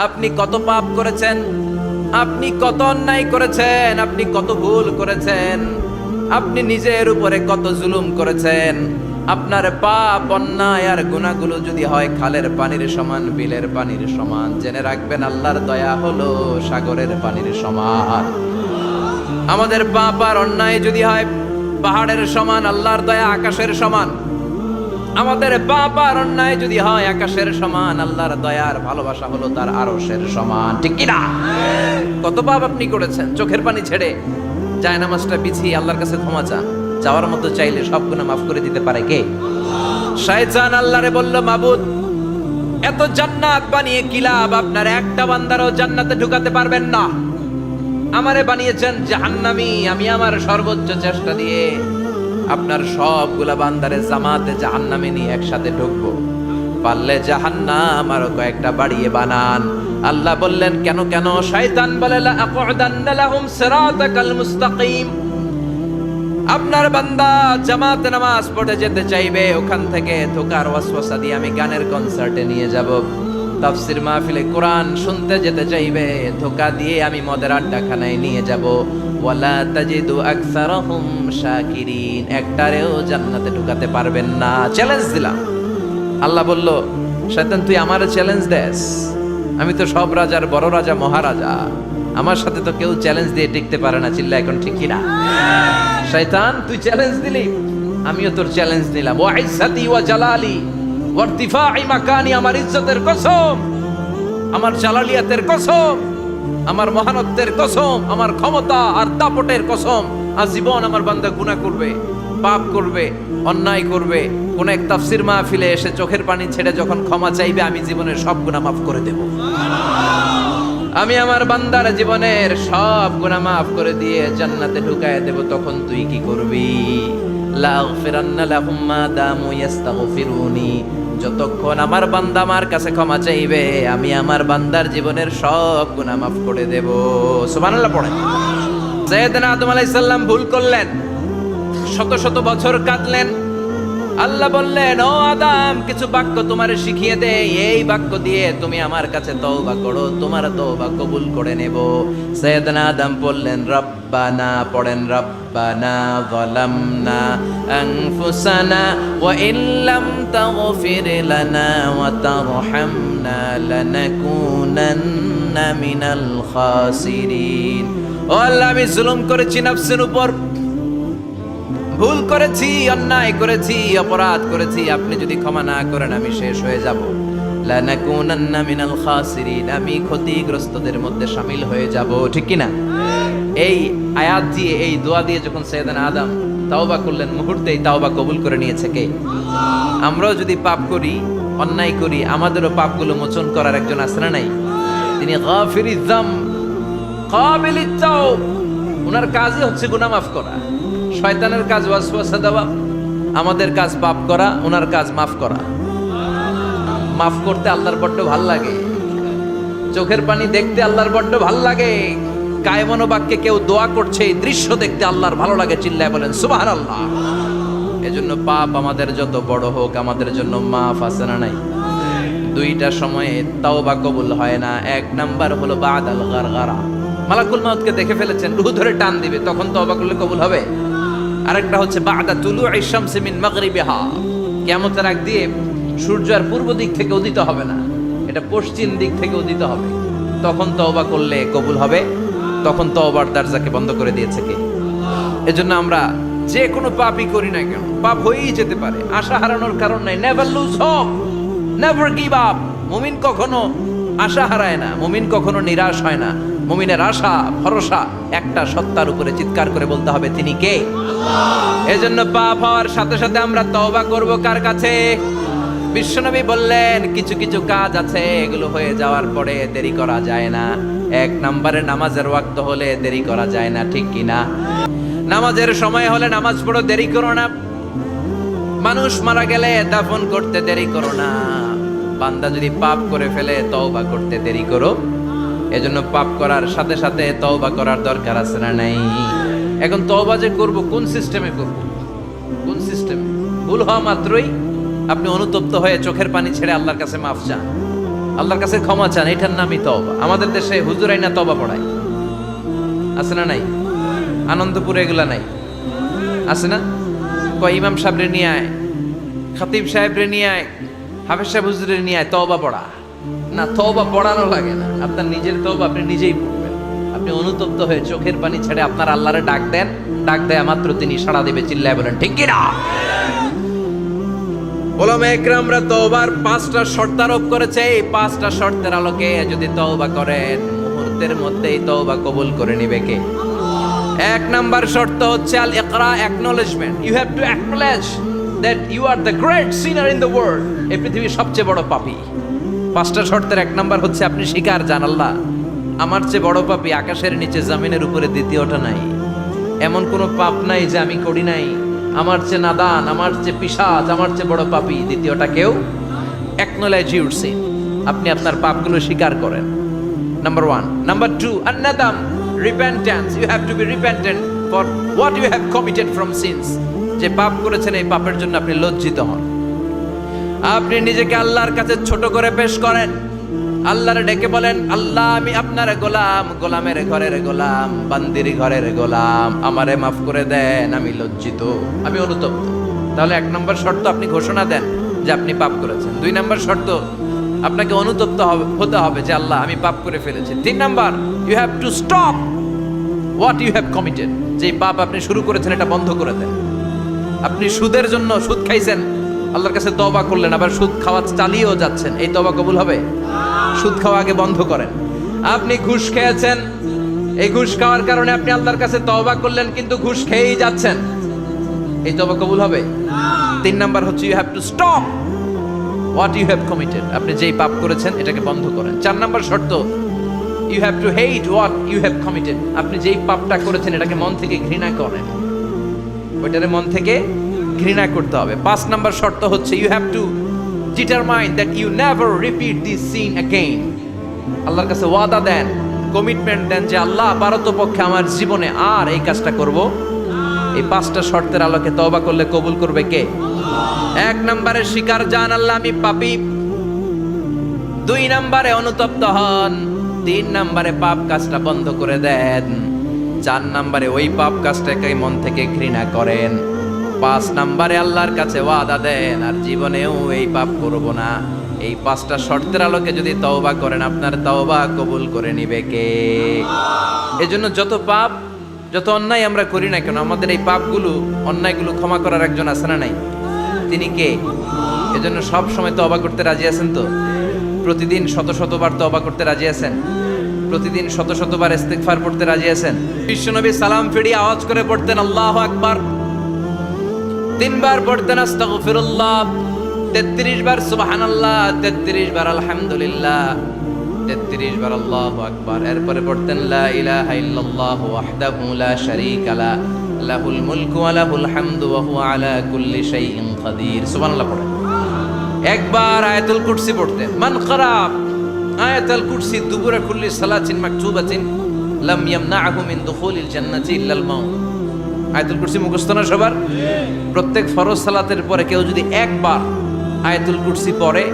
আপনি কত পাপ করেছেন, আপনি কত অন্যায় করেছেন, আপনি কত ভুল করেছেন, আপনি নিজের উপরে কত জুলুম করেছেন। আপনার পাপ অন্যায় আর গুনাহগুলো যদি হয় খালের পানির সমান, বিলের পানির সমান, জেনে রাখবেন আল্লাহর দয়া হলো সাগরের পানির সমান। আমাদের পাপ আর অন্যায় যদি হয় পাহাড়ের সমান, আল্লাহর দয়া আকাশের সমান। আমাদের পাপ আর অন্যায় যদি হয় আকাশের সমান, আল্লাহর দয়ার ভালোবাসা হলো তার আরশের সমান। ঠিক কি না? কত পাপ আপনি করেছেন, চোখের পানি ছেড়ে জায়নামাজটা বিছিয়ে আল্লাহর কাছে ক্ষমা চান। যাওয়ার মতো চাইলে সব গুনাহ মাফ করে দিতে পারে কে? শয়তান আল্লাহরে বলল, মাবুদ এত জান্নাত বানিয়ে কি লাভ, আপনার একটা বান্দারও জান্নাতে ঢুকাতে পারবেন না। আমারে বানিয়েছেন জাহান্নামী, আমি আমার সর্বোচ্চ চেষ্টা দিয়ে আপনার সবগুলা বান্দারে জামাতে জাহান্নামে নিয়ে একসাথে ঢুকবো, পারলে জাহান্নাম আরো কয়েকটা বাড়িয়ে বানান। আল্লাহ বললেন কেন কেন? শয়তান বলে লা আকুদান্না লাহুম সিরাতাকাল মুস্তাকিম। আপনার বান্দা জামাতে নামাজ পড়তে যেতে চাইবে, ওখান থেকে ধোকার ওয়াসওয়াসা দিয়ে আমি গানের কনসার্টে নিয়ে যাব। তাফসীর মাহফিলে কোরআন শুনতে যেতে চাইবে, ধোকা দিয়ে আমি মদের আড্ডাখানায় নিয়ে যাব। ওয়ালা তাজিদু আকসারাহুম শাকিরিন, একটারেও জান্নাতে ঢুকাতে পারবেন না। চ্যালেঞ্জ দিলাম। আল্লাহ বলল, শয়তান তুই আমারে চ্যালেঞ্জ দেস? আমি তো সব রাজার বড় রাজা, মহারাজা। আমার সাথে তো কেউ চ্যালেঞ্জ দিয়ে টিকতে পারে না। চিল্লা এখন ঠিক কিনা? শয়তান তুই চ্যালেঞ্জ দিলি, আমিও তোর চ্যালেঞ্জ নিলাম। ওয়া ইজ্জতি ওয়া জালালি ওয়া ইরতিফাই মাকানি, আমার ইজ্জতের কসম, আমার জালালিয়াতের কসম, আমার মহানত্বের কসম, আমার ক্ষমতা আর দাপটের কসম, আজীবন আমার বান্দা গুনাহ করবে, পাপ করবে, অন্যায় করবে, কোন এক তাফসীর মাহফিলে এসে চোখের পানি ছেড়ে যখন ক্ষমা চাইবে, আমি জীবনের সব গুনাহ মাফ করে দেব। আমি আমার বান্দার জীবনের সব গুনাহ মাফ করে দিয়ে জান্নাতে ঢুকায় দেব। তখন তুই কি করবি? লাগফিরান্না লাহুম মা দামু ইস্তাগফিরুনি, যতক্ষণ আমার বান্দা আমার কাছে ক্ষমা চাইবে, আমি আমার বান্দার জীবনের সব গুনাহ মাফ করে দেব। সুবহানাল্লাহ পড়েন। সাইয়েদনা আদম আলাইহিস সালাম ভুল করলেন, শত শত বছর কাঁদলেন। আল্লাহ বললেন, ও আদম কিছু বাক্য তোমারে শিখিয়ে দে, এই বাক্য দিয়ে তুমি আমার কাছে তওবা করো, তোমার তওবা কবুল করে নেব। সাইয়েদনা আদম বললেন রব্বানা, পড়েন রব্বানা যালামনা আনফুসানা ওয়া ইল্লাম তাগফির লানা ওয়া তারহামনা লানাকুনান্না মিনাল খাসিরিন। ও আল্লাহ আমি জুলুম করেছি নফসের উপর, ভুল করেছি, অন্যায় করেছি, অপরাধ করেছি। আপনি যদি ক্ষমা না করেন আমি শেষ হয়ে যাব। লানাকুনান্না মিনাল খাসিরিন, আমি ক্ষতিগ্রস্তদের মধ্যে শামিল হয়ে যাব। ঠিক কি না? এই আয়াত দিয়ে, এই দোয়া দিয়ে যখন সাইয়েদনা আদম তাওবা করলেন, মুহূর্তেই তাওবা কবুল করে নিয়েছে কে? আমরাও যদি পাপ করি, অন্যায় করি, আমাদেরও পাপগুলো মোচন করার একজন আছে না নাই? তিনি গাফিরিয যাম কাবিলিত তাওব, ওনার কাজই হচ্ছে গুনাহ মাফ করা। শয়তানের কাজ ওয়াসওয়াসা দেওয়া, আমাদের কাজ পাপ করা, ওনার কাজ মাফ করা। মাফ করতে আল্লাহর বড্ড ভাল লাগে, চোখের পানি দেখতে আল্লাহর বড্ড ভাল লাগে, কায়মনো বাক্যে কেউ দোয়া করছে এই দৃশ্য দেখতে আল্লাহর ভালো লাগে। চিল্লায় বলেন সুবহানাল্লাহ। এজন্য পাপ আমাদের যত বড় হোক, আমাদের জন্য মাফ আছে না নাই? দুইটা সময়ে তাওবা কবুল হয় না। এক নাম্বার হলো বাদাল গারগারা, মালাকুল মাউতকে দেখে ফেলেছেন, রূহ ধরে টান দিবে, তখন তওবা করলে কবুল হবে। আরেকটা হচ্ছে বাদা তুলুই শামসি মিন মাগরিবিহা, কিয়ামতের আগ দিয়ে সূর্য আর পূর্ব দিক থেকে উদিত হবে না, এটা পশ্চিম দিক থেকে উদিত হবে, তখন তওবা করলে কবুল হবে। তখন তওবার দরজাকে বন্ধ করে দিয়েছে কে? এজন্য আমরা যে কোনো পাপই করি না কেন, পাপ হয়েই যেতে পারে, আশা হারানোর কারণ নাই। Never lose hope, never give up. মুমিন কখনো আশা হারায় না, মুমিন কখনো নিরাশ হয় না। মুমিনের আশা ভরসা একটা সত্তার উপরে, চিৎকার করে বলতে হবে তিনি কে? এজন্য পাপ হওয়ার সাথে সাথে আমরা তওবা করব কার কাছে? বিশ্বনবী বললেন কিছু কিছু কাজ আছে, এগুলো হয়ে যাওয়ার পরে দেরি করা যায় না। এক নম্বরে নামাজের ওয়াক্ত হলে দেরি করা যায় না। ঠিক কিনা? নামাজের সময় হলে নামাজ পড়ো, দেরি করো না। মানুষ মারা গেলে দাফন করতে দেরি করো না। বান্দা যদি পাপ করে ফেলে তওবা করতে দেরি করো। এজন্য পাপ করার সাথে সাথে তওবা করার দরকার আছে না নাই? এখন তওবা যে করব, কোন সিস্টেমে করব? কোন সিস্টেমে? ভুল হওয়া মাত্রই আপনি অনুতপ্ত হয়ে চোখের পানি ছেড়ে আল্লাহর কাছে মাফ চান। আল্লাহর কাছে ক্ষমা চান, এটার নামই তওবা। আমাদের দেশে হুজুর আইনা তওবা পড়ায়, আছে না নাই? আনন্দপুরে এগুলা নাই, আছে না? কয় ইমাম সাহেবরে নিয়ে আয়, খতিব সাহেবরে নিয়ে আয়, হাফেজ সাহেব হুজুরে নিয়ে আয়, তওবা পড়া। না, তওবা পড়ানো লাগে না, আপনার নিজের তওবা আপনি নিজেই পড়বেন। আপনি অনুতপ্ত হয়ে চোখের পানি ছেড়ে আপনার আল্লাহরে ডাক দেন, ডাক দেয়া মাত্র তিনি সাড়া দিবে। চিল্লায় বলেন ঠিক কি না? ওলামায়ে কেরামরা তওবার 5টা শর্ত আরোপ করেছে। এই 5টা শর্তের আলোকে যদি তওবা করেন, মুহূর্তের মধ্যেই তওবা কবুল করে নিবে কে? 1 নাম্বার শর্ত হচ্ছে আল ইকরা, acknowledgement. You have to acknowledge that you are the great sinner in the world. এই পৃথিবীর সবচেয়ে বড় পাপী। 5টা শর্তের 1 নাম্বার হচ্ছে আপনি স্বীকার জান, আল্লাহ আমার চেয়ে বড় পাপী আকাশের নিচে জমিনের উপরে দ্বিতীয়টা নাই। এমন কোনো পাপ নাই যে আমি করি নাই। আমার চেয়ে নাদান, আমার চেয়ে পিশাচ, আমার চেয়ে বড় পাপী দ্বিতীয়টা কেউ। অ্যাকনলেজ ইউর সিন, আপনি আপনার পাপগুলো স্বীকার করেন। নাম্বার 1। নাম্বার 2, আন-নাদাম, repentance. You have to be repentant for what you have committed from sins. যে পাপ করেছেন এই পাপের জন্য আপনি লজ্জিত হন। আপনি নিজেকে আল্লাহর কাছে ছোট করে পেশ করেন, আল্লাহরে ডেকে বলেন, আল্লাহ আমি আপনার গোলাম, গোলামের ঘরের গোলাম, বান্দির ঘরের গোলাম, আমারে মাফ করে দেন, আমি লজ্জিত, আমি অনুতপ্ত। তাহলে 1 নম্বর শর্ত আপনি ঘোষণা দেন যে আপনি পাপ করেছেন। 2 নম্বর শর্ত আপনাকে অনুতপ্ত হতে হবে যে আল্লাহ আমি পাপ করে ফেলেছি। 3 number, you have to stop what you have committed. যে পাপ আপনি শুরু করেছেন এটা বন্ধ করে দেন। আপনি সুদের জন্য সুদ খাইছেন, আল্লাহর কাছে তওবা করলেন, আবার সুদ খাওয়া চালিয়েও যাচ্ছেন, এই তওবা কবুল হবে? সুদ খাওয়া আগে বন্ধ করেন। আপনি ঘুষ খেয়েছেন, এই ঘুষ খাওয়ার কারণে আপনি আল্লাহর কাছে তওবা করলেন, কিন্তু ঘুষ খেয়েই যাচ্ছেন, এই তওবা কবুল হবে? 3 নাম্বার হচ্ছে you have to stop what you have committed. আপনি যেই পাপ করেছেন এটাকে বন্ধ করেন। 4 নাম্বার শর্ত, you have to hate what you have committed. আপনি যেই পাপটা করেছেন এটাকে মন থেকে ঘৃণা করেন, ওইটারে মন থেকে ঘৃণা করতে হবে। 5 নাম্বার শর্ত হচ্ছে you have to determine that you never repeat this sin again. আল্লাহর কাছে ওয়াদা দেন, কমিটমেন্ট দেন যে আল্লাহ পারতপক্ষে আমার জীবনে আর এই কাজটা করব। এই 5টা শর্তের আলোকে তওবা করলে কবুল করবে কে? 1 নম্বরে স্বীকার জান, আল্লাহ আমি পাপী। 2 নম্বরে অনুতপ্ত হন। 3 নম্বরে পাপ কাজটা বন্ধ করে দেন। 4 নম্বরে ওই পাপ কাজটাকে মন থেকে ঘৃণা করেন। 5 নম্বরে আল্লাহর কাছে ওয়াদা দেন আর জীবনেও এই পাপ করব না। এই 5টা শর্তের আলোকে যদি তওবা করেন, আপনার তওবা কবুল করে নিবে কে? এজন্য যত পাপ, যত অন্যায় আমরা করি না কেন, আমাদের এই পাপগুলো, অন্যায়গুলো ক্ষমা করার একজন আছে না নাই? তিনি কে? এজন্য সব সময় তওবা করতে রাজি আছেন তো? প্রতিদিন শত শতবার তওবা করতে রাজি আছেন? প্রতিদিন শত শতবার ইস্তিগফার পড়তে রাজি আছেন? বিশ্বনবী সালাম ফিরিয়ে আওয়াজ করে পড়তেন আল্লাহু আকবার, 3 বার পড়তেন আস্তাগফিরুল্লাহ, 33 বার সুবহানাল্লাহ, 33 বার আলহামদুলিল্লাহ, 33 বার আল্লাহু আকবার। এরপরে পড়তেন লা ইলাহা ইল্লাল্লাহু ওয়াহদাহু লা শারীকা লা, লাহুল মুলকু ওয়া লাহুল হামদু ওয়া হুয়া আলা কুল্লি শাইইন কাদির। সুবহানাল্লাহ পড়েন। একবার আয়াতুল কুরসি পড়তেন। মান ক্বারা আয়াতুল কুরসি দুবুরা কুল্লি সালাতিন মাকতুবাতিন লাম ইয়ামনাহু মিন দুখুলিল জান্নাতি ইল্লাল মাউত। আয়াতুল কুরসি মুখস্থ না সবার? প্রত্যেক ফরজ সালাতের পরে কেউ যদি একবার আয়াতুল কুরসি পড়ে,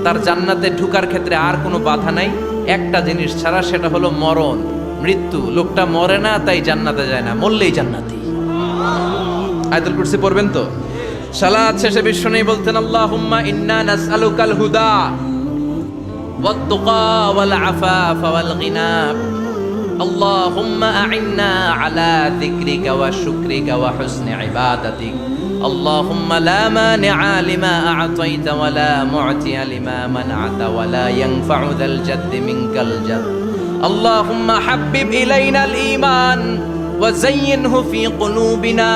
তার জান্নাতে ঢোকার ক্ষেত্রে আর কোনো বাধা নাই, একটা জিনিস ছাড়া, সেটা হলো মরণ, মৃত্যু। লোকটা মরে না তাই জান্নাতে যায় না, মরলেই জান্নাতি। আয়াতুল কুরসি পড়বেন তো? সালাত শেষে বিশ্বনবী বলতেন আল্লাহুম্মা ইন্না নাসআলুকাল হুদা ওয়াত তুকা ওয়াল আফাফা ওয়াল গিনা, اللهم أعنا على ذكرك وشكرك وحسن عبادتك، اللهم لا مانع لما أعطيت ولا معطي لما منعت ولا ينفع ذا الجد منك الجد، اللهم حبب إلينا الإيمان وزينه في قلوبنا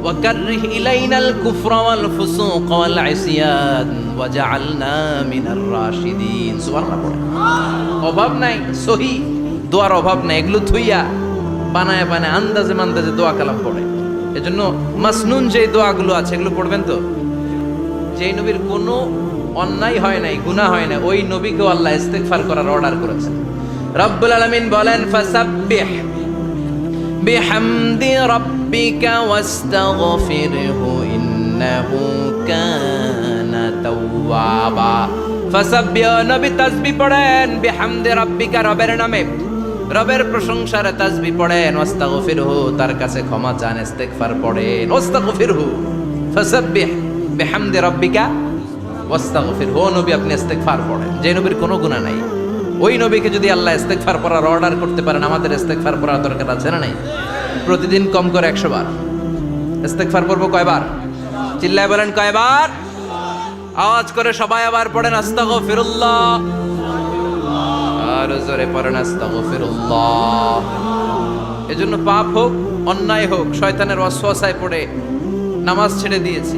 وكره إلينا الكفر والفسوق والعصيان وجعلنا من الراشدين। سبحان الله। অভাব নাই, সহি দোয়ার অভাব নাই, এগুলো থুইয়া বানায় বানায় আন্দাজে মান্দাজে দোয়া কালাম পড়ে। এজন্য মাসনুন যে দোয়াগুলো আছে এগুলো পড়বেন তো। যেই নবীর কোনো অন্যায় হয় নাই, গুনাহ হয় না, ওই নবীকেও আল্লাহ ইস্তিগফার করার অর্ডার করেছেন। রব্বুল আলামিন বলেন ফাসাব্বিহ বিহামদি রাব্বিকা ওয়াস্তাগফিরহু ইন্নাহু কানা তাওয়াবা। ফাসাব্বিহু, নবী তাসবিহ পড়েন, বিহামদি রাব্বিকা, রবের নামে, রবের প্রশংসার তাসবিহ পড়েন, ওয়াস্তাগফিরহু, তার কাছে ক্ষমা চান, ইস্তিগফার পড়েন, ওয়াস্তাগফিরহু, ফাসাব্বিহ বিহামদি রাব্বিকা ওয়াস্তাগফিরহু। ও নবী আপনি ইস্তিগফার পড়েন, যে নবীর কোনো গুনাহ নাই, ওই নবীকে যদি আল্লাহ ইস্তিগফার পড়ার অর্ডার করতে পারেন, আমাদের ইস্তিগফার পড়ার দরকার আছে না নাই? প্রতিদিন কম করে 100 বার ইস্তিগফার পড়বো। কয়বার? চিল্লায় বলেন কয়বার? আওয়াজ করে সবাই আবার পড়েন আস্তাগফিরুল্লাহ, আর জোরে পড়েন আস্তাগফিরুল্লাহ। এজন্য পাপ হোক, অন্যায় হোক, শয়তানের ওয়াসওয়াসায় পড়ে নামাজ ছেড়ে দিয়েছি,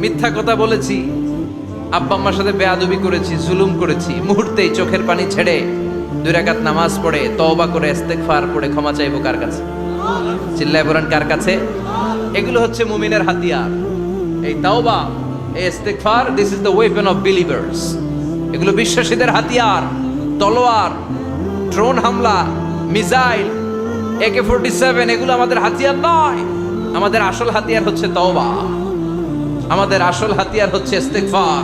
মিথ্যা কথা বলেছি, আব্বা আম্মার সাথে বেয়াদবি করেছি, জুলুম করেছি, মুহূর্তেই চোখের পানি ছেড়ে 2 রাকাত নামাজ পড়ে তওবা করে ইস্তিগফার পড়ে ক্ষমা চাইবো কার কাছে? চিল্লায় বলেন কার কাছে? এগুলো হচ্ছে মুমিনের হাতিয়ার। এই তাওবা, এই ইস্তিগফার, this is the weapon of believers. এগুলো বিশ্বাসীদের হাতিয়ার। তলোয়ার, ড্রোন হামলা, মিসাইল, AK-47 এগুলো আমাদের হাতিয়ার নয়। আমাদের আসল হাতিয়ার হচ্ছে তওবা, আমাদের আসল হাতিয়ার হচ্ছে ইস্তিগফার।